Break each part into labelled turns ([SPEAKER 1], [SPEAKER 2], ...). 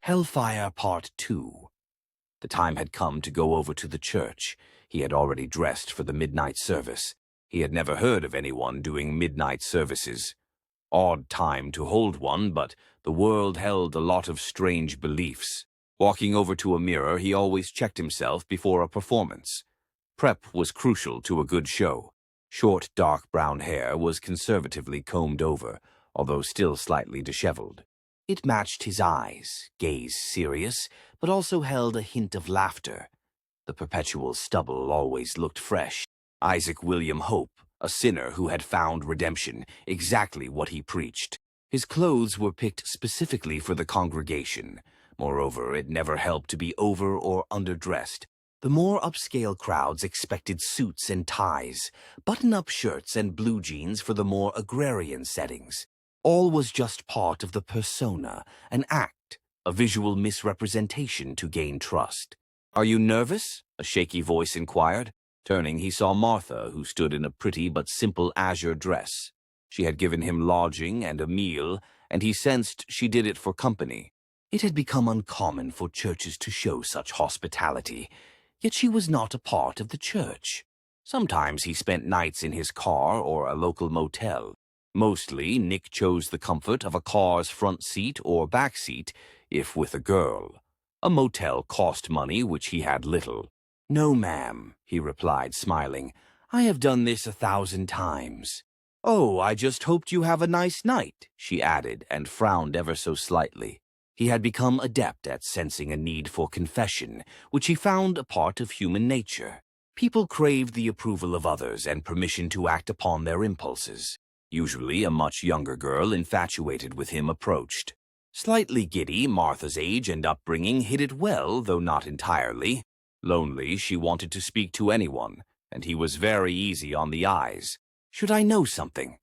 [SPEAKER 1] Hellfire Part 2. The time had come to go over to the church. He had already dressed for the midnight service. He had never heard of anyone doing midnight services. Odd time to hold one, but the world held a lot of strange beliefs. Walking over to a mirror, he always checked himself before a performance. Prep was crucial to a good show. Short, dark brown hair was conservatively combed over, although still slightly disheveled. It matched his eyes, gaze serious, but also held a hint of laughter. The perpetual stubble always looked fresh. Isaac William Hope, a sinner who had found redemption, exactly what he preached. His clothes were picked specifically for the congregation. Moreover, it never helped to be over or underdressed. The more upscale crowds expected suits and ties, button-up shirts and blue jeans for the more agrarian settings. All was just part of the persona, an act, a visual misrepresentation to gain trust. "Are you nervous?" a shaky voice inquired. Turning, he saw Martha, who stood in a pretty but simple azure dress. She had given him lodging and a meal, and he sensed she did it for company. It had become uncommon for churches to show such hospitality, yet she was not a part of the church. Sometimes he spent nights in his car or a local motel. Mostly, Nick chose the comfort of a car's front seat or back seat, if with a girl. A motel cost money, which he had little. "No, ma'am," he replied, smiling. "I have done this 1,000 times." "Oh, I just hoped you have a nice night," she added, and frowned ever so slightly. He had become adept at sensing a need for confession, which he found a part of human nature. People craved the approval of others and permission to act upon their impulses. Usually a much younger girl infatuated with him approached. Slightly giddy, Martha's age and upbringing hid it well, though not entirely. Lonely, she wanted to speak to anyone, and he was very easy on the eyes. "Should I know something?"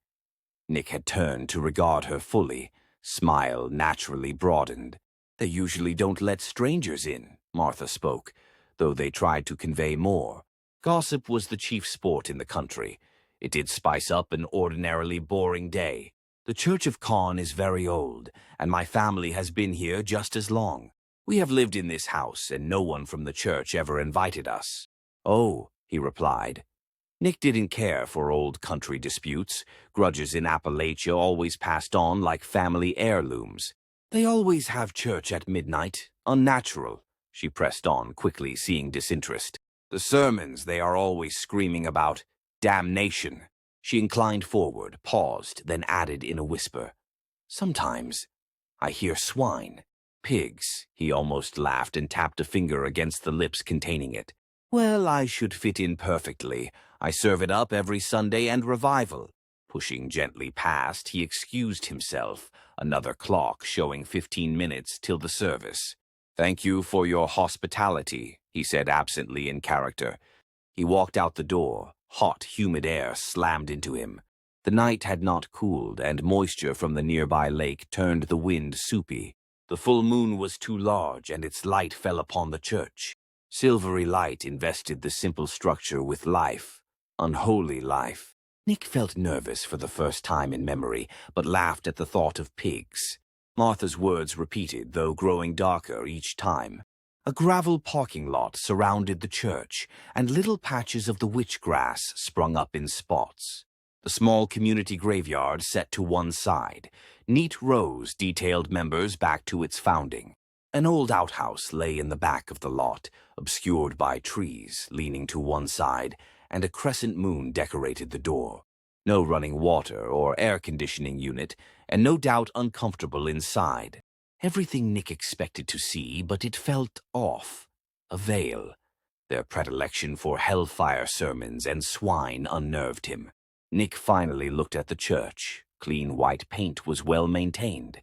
[SPEAKER 1] Nick had turned to regard her fully. Smile naturally broadened. "They usually don't let strangers in," Martha spoke, though they tried to convey more. Gossip was the chief sport in the country. It did spice up an ordinarily boring day. "The Church of Khan is very old, and my family has been here just as long. We have lived in this house, and no one from the church ever invited us." "Oh," he replied. Nick didn't care for old country disputes. Grudges in Appalachia always passed on like family heirlooms. "They always have church at midnight. Unnatural," she pressed on, quickly seeing disinterest. "The sermons they are always screaming about. Damnation." She inclined forward, paused, then added in a whisper, "Sometimes I hear swine. Pigs," he almost laughed and tapped a finger against the lips containing it. "Well, I should fit in perfectly. I serve it up every Sunday and revival." Pushing gently past, he excused himself, another clock showing 15 minutes till the service. "Thank you for your hospitality," he said absently in character. He walked out the door. Hot, humid air slammed into him. The night had not cooled, and moisture from the nearby lake turned the wind soupy. The full moon was too large, and its light fell upon the church. Silvery light invested the simple structure with life, unholy life. Nick felt nervous for the first time in memory, but laughed at the thought of pigs. Martha's words repeated, though growing darker each time. A gravel parking lot surrounded the church, and little patches of the witch grass sprung up in spots. The small community graveyard set to one side. Neat rows detailed members back to its founding. An old outhouse lay in the back of the lot, obscured by trees, leaning to one side, and a crescent moon decorated the door. No running water or air conditioning unit, and no doubt uncomfortable inside. Everything Nick expected to see, but it felt off. A veil. Their predilection for hellfire sermons and swine unnerved him. Nick finally looked at the church. Clean white paint was well maintained.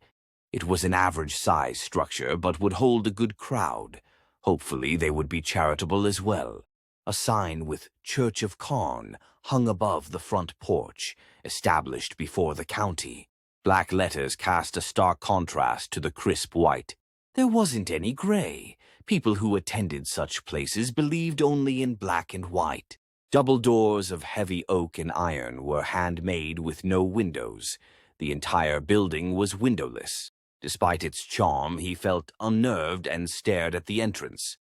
[SPEAKER 1] It was an average-size structure, but would hold a good crowd. Hopefully they would be charitable as well. A sign with Church of Khan hung above the front porch, established before the county. Black letters cast a stark contrast to the crisp white. There wasn't any gray. People who attended such places believed only in black and white. Double doors of heavy oak and iron were handmade with no windows. The entire building was windowless. Despite its charm, he felt unnerved and stared at the entrance.